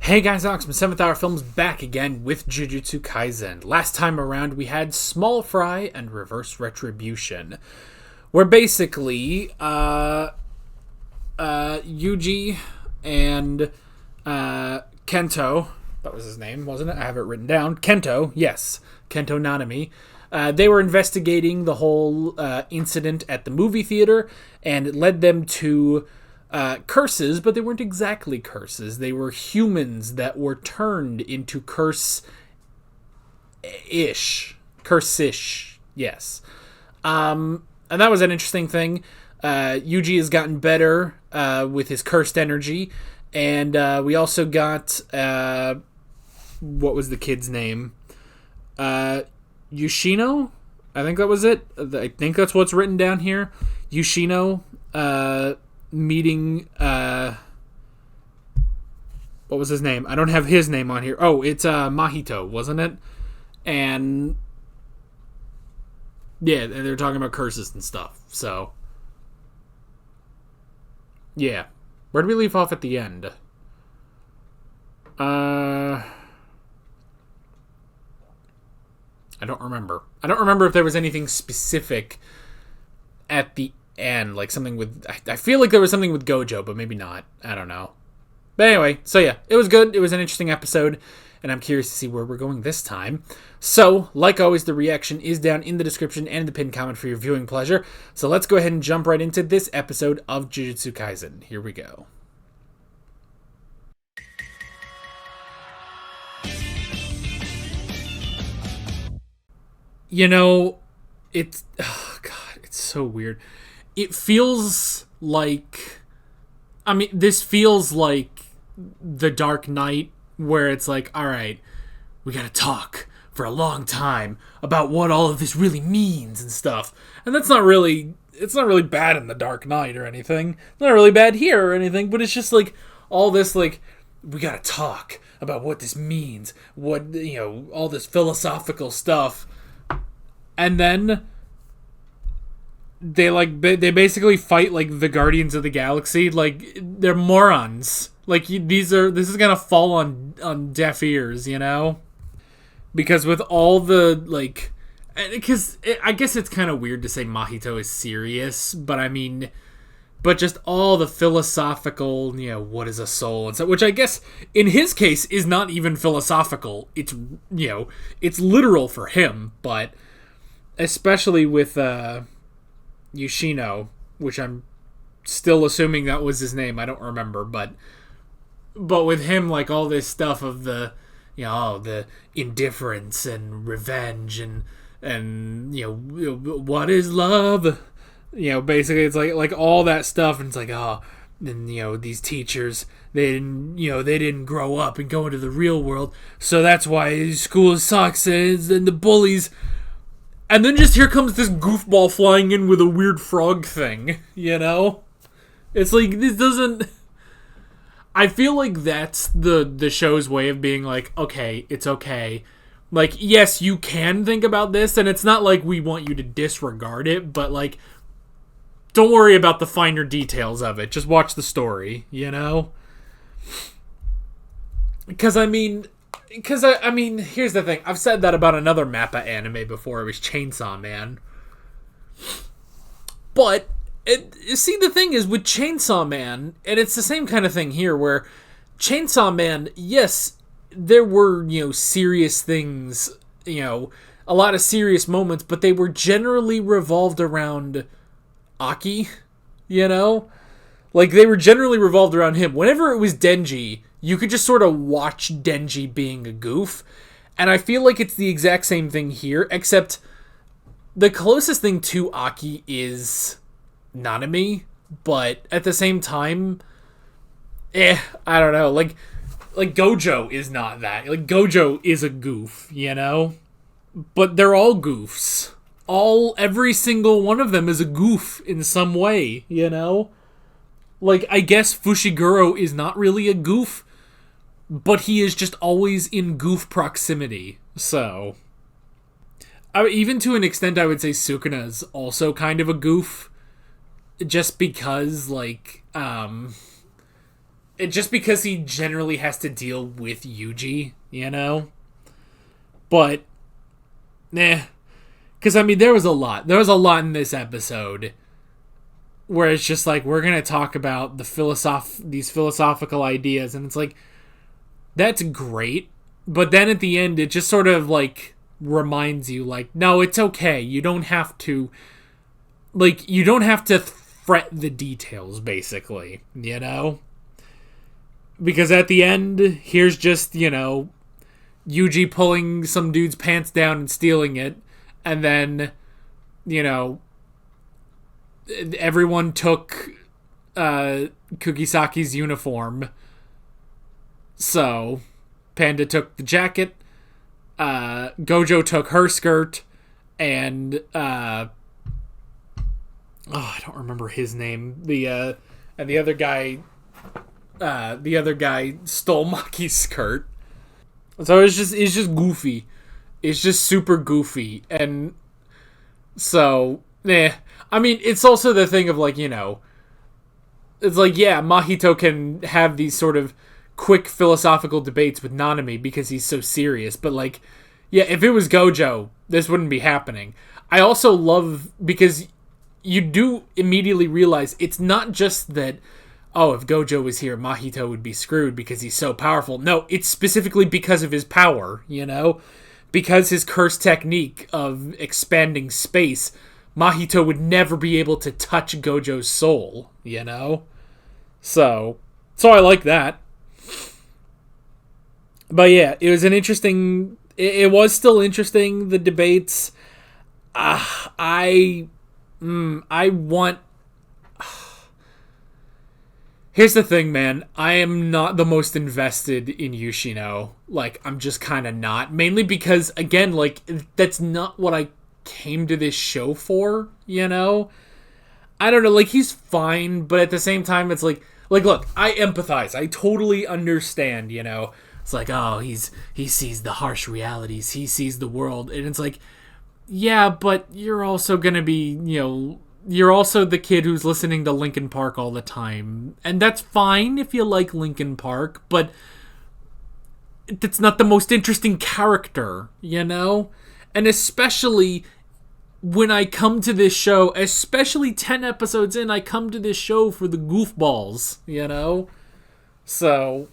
Hey guys, Alex from 7th Hour Films back again with Jujutsu Kaisen. Last time around we had Small Fry and Reverse Retribution, where basically Yuji and Kento, that was his name, wasn't it? I have it written down. Kento, yes. Kento Nanami. They were investigating the whole incident at the movie theater, and it led them to curses, but they weren't exactly curses. They were humans that were turned into curse-ish, yes. And that was an interesting thing. Yuji has gotten better with his cursed energy, and we also got what was the kid's name? Yoshino? I think that was it. I think that's what's written down here. Yoshino, meeting what was his name? I don't have his name on here. Oh, it's Mahito, wasn't it? And yeah, they're talking about curses and stuff. So yeah. Where did we leave off at the end? I don't remember. I don't remember if there was anything specific at the end, like something with... I feel like there was something with Gojo, but maybe not. I don't know. But anyway, so yeah, it was good. It was an interesting episode, and I'm curious to see where we're going this time. So, like always, the reaction is down in the description and the pinned comment for your viewing pleasure. So let's go ahead and jump right into this episode of Jujutsu Kaisen. Here we go. You know, it's... Oh, God, it's so weird. It feels like... I mean, this feels like The Dark Knight, where it's like, alright, we gotta talk for a long time about what all of this really means and stuff. And that's not really... It's not really bad in The Dark Knight or anything. It's not really bad here or anything, but it's just like, all this, like, we gotta talk about what this means. What, you know, all this philosophical stuff. And then they basically fight like the Guardians of the Galaxy. Like, they're morons. Like, this is gonna fall on deaf ears, you know? Because with all the, like... Because I guess it's kind of weird to say Mahito is serious, but I mean... But just all the philosophical, you know, what is a soul and stuff, which I guess in his case is not even philosophical. It's, you know, it's literal for him, but... Especially with Yoshino, which I'm still assuming that was his name. I don't remember, but with him, like, all this stuff of the, you know, the indifference and revenge and you know, what is love? You know, basically it's like all that stuff, and it's like, oh, and, you know, these teachers, they didn't grow up and go into the real world, so that's why school sucks and the bullies. And then just here comes this goofball flying in with a weird frog thing, you know? It's like, this doesn't... I feel like that's the show's way of being like, okay, it's okay. Like, yes, you can think about this, and it's not like we want you to disregard it, but, like, don't worry about the finer details of it. Just watch the story, you know? Because, I mean, here's the thing. I've said that about another Mappa anime before. It was Chainsaw Man. But, see, the thing is, with Chainsaw Man, and it's the same kind of thing here, where Chainsaw Man, yes, there were, you know, serious things, you know, a lot of serious moments, but they were generally revolved around Aki, you know? Like, they were generally revolved around him. Whenever it was Denji, you could just sort of watch Denji being a goof. And I feel like it's the exact same thing here, except the closest thing to Aki is Nanami, but at the same time, I don't know. Like Gojo is not that. Like, Gojo is a goof, you know? But they're all goofs. Every single one of them is a goof in some way, you know? Like, I guess Fushiguro is not really a goof, but he is just always in goof proximity, so... even to an extent, I would say Sukuna is also kind of a goof, just because, like, just because he generally has to deal with Yuji, But, nah. Because, I mean, there was a lot. There was a lot in this episode where it's just like, we're going to talk about these philosophical ideas, and it's like, that's great. But then at the end, it just sort of, like, reminds you, like, no, it's okay. You don't have to fret the details, basically, Because at the end, here's just, Yuji pulling some dude's pants down and stealing it, and then, everyone took Kugisaki's uniform. So, Panda took the jacket, Gojo took her skirt, and I don't remember his name. And the other guy stole Maki's skirt. So it's just goofy. It's just super goofy. And so, I mean, it's also the thing of, like, it's like, yeah, Mahito can have these sort of quick philosophical debates with Nanami because he's so serious. But, like, yeah, if it was Gojo, this wouldn't be happening. I also love, because you do immediately realize it's not just that, oh, if Gojo was here, Mahito would be screwed because he's so powerful. No, it's specifically because of his power, Because his curse technique of expanding space, Mahito would never be able to touch Gojo's soul, So I like that. But yeah, it was an interesting... It was still interesting, the debates. I want... Here's the thing, man. I am not the most invested in Yoshino. Like, I'm just kind of not. Mainly because, again, like, that's not what I came to this show for, I don't know, like, he's fine, but at the same time, it's like, look, I empathize. I totally understand, It's like, oh, he sees the harsh realities. He sees the world. And it's like, yeah, but you're also gonna be, you're also the kid who's listening to Linkin Park all the time. And that's fine if you like Linkin Park, but that's not the most interesting character, And especially when I come to this show, especially 10 episodes in, I come to this show for the goofballs, So,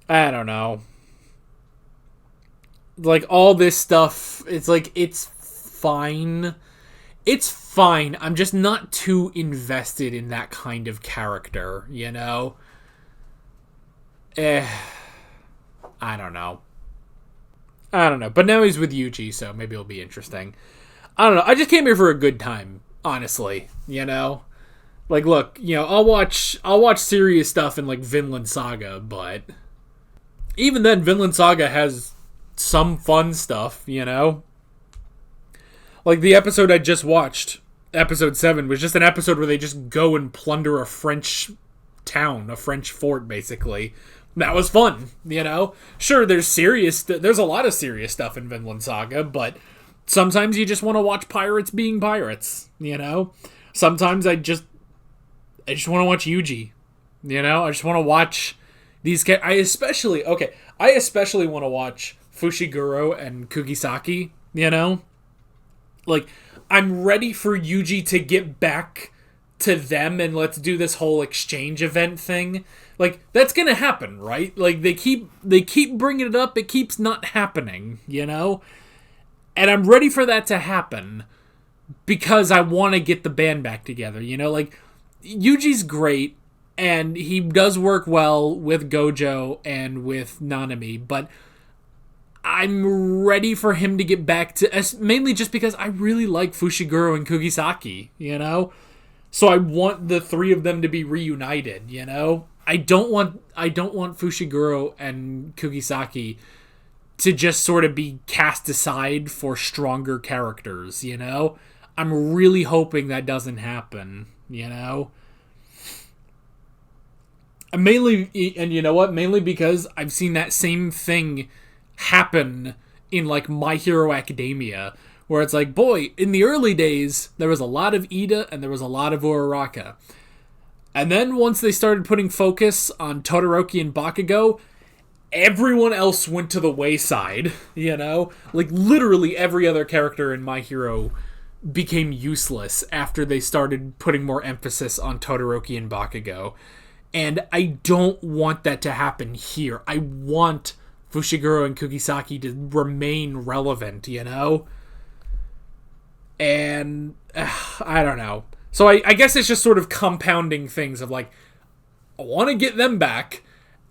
I don't know. Like, all this stuff, it's like, it's fine. It's fine. I'm just not too invested in that kind of character, I don't know. But now he's with Yuji, so maybe it'll be interesting. I don't know. I just came here for a good time, honestly, Like, look, I'll watch serious stuff in, like, Vinland Saga, but even then, Vinland Saga has some fun stuff, Like, the episode I just watched, episode 7, was just an episode where they just go and plunder a French town, a French fort, basically. That was fun, Sure, there's a lot of serious stuff in Vinland Saga, but sometimes you just want to watch pirates being pirates, Sometimes I just want to watch Yuji, I just want to watch these I especially want to watch Fushiguro and Kugisaki, Like, I'm ready for Yuji to get back to them and let's do this whole exchange event thing. Like, that's gonna happen, right? Like, they keep bringing it up, it keeps not happening, And I'm ready for that to happen because I want to get the band back together, Like, Yuji's great, and he does work well with Gojo and with Nanami, but I'm ready for him to get back to... Mainly just because I really like Fushiguro and Kugisaki, So I want the three of them to be reunited, I don't want Fushiguro and Kugisaki to just sort of be cast aside for stronger characters, I'm really hoping that doesn't happen, Mainly, and you know what? Mainly because I've seen that same thing happen in, like, My Hero Academia, where it's like, boy, in the early days, there was a lot of Ida and there was a lot of Uraraka. And then once they started putting focus on Todoroki and Bakugo, everyone else went to the wayside, you know? Like, literally every other character in My Hero became useless after they started putting more emphasis on Todoroki and Bakugo. And I don't want that to happen here. I want Fushiguro and Kugisaki to remain relevant, you know? And I don't know. So I guess it's just sort of compounding things of like, I want to get them back,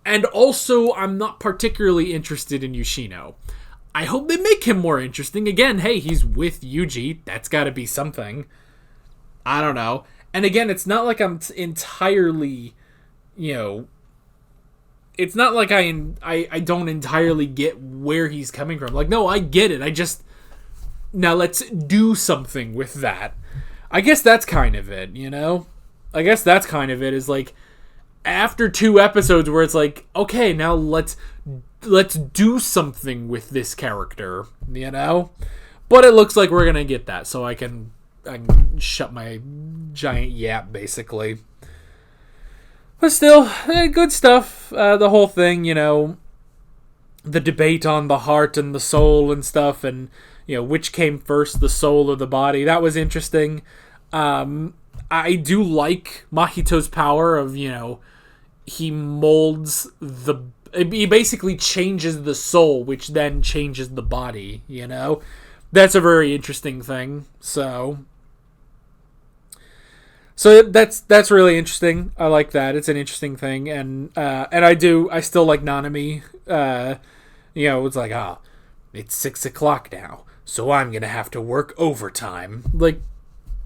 and also I'm not particularly interested in Yoshino. I hope they make him more interesting. Again, hey, he's with Yuji. That's got to be something. I don't know. And again, it's not like I'm entirely, you know, it's not like I don't entirely get where he's coming from. Like, no, I get it. I just, now let's do something with that. I guess that's kind of it, you know? I guess that's kind of it, is like, after 2 episodes where it's like, okay, now let's do something with this character, you know? But it looks like we're gonna get that, so I can shut my giant yap, basically. But still, good stuff. The whole thing, you know, the debate on the heart and the soul and stuff, and, you know, which came first, the soul or the body. That was interesting. I do like Mahito's power of, you know, he molds he basically changes the soul, which then changes the body, you know? That's a very interesting thing, so that's really interesting. I like that. It's an interesting thing, and I still like Nanami. You know, it's like, it's 6 o'clock now, so I'm gonna have to work overtime. Like,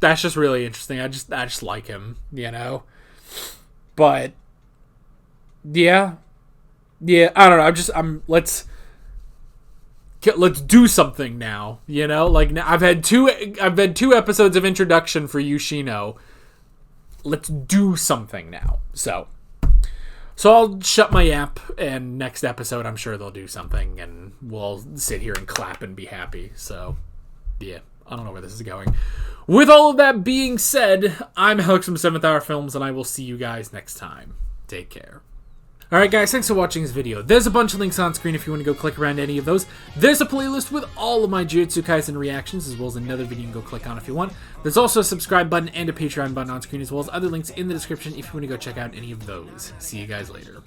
that's just really interesting. I just like him, you know. But yeah, I don't know. Let's do something now, you know. Like, I've had two episodes of introduction for Yoshino. Let's do something now. So I'll shut my yap, and next episode I'm sure they'll do something, and we'll sit here and clap and be happy. So, yeah, I don't know where this is going. With all of that being said, I'm Alex from 7th Hour Films, and I will see you guys next time. Take care. Alright guys, thanks for watching this video. There's a bunch of links on screen if you want to go click around any of those. There's a playlist with all of my Jujutsu Kaisen reactions, as well as another video you can go click on if you want. There's also a subscribe button and a Patreon button on screen, as well as other links in the description if you want to go check out any of those. See you guys later.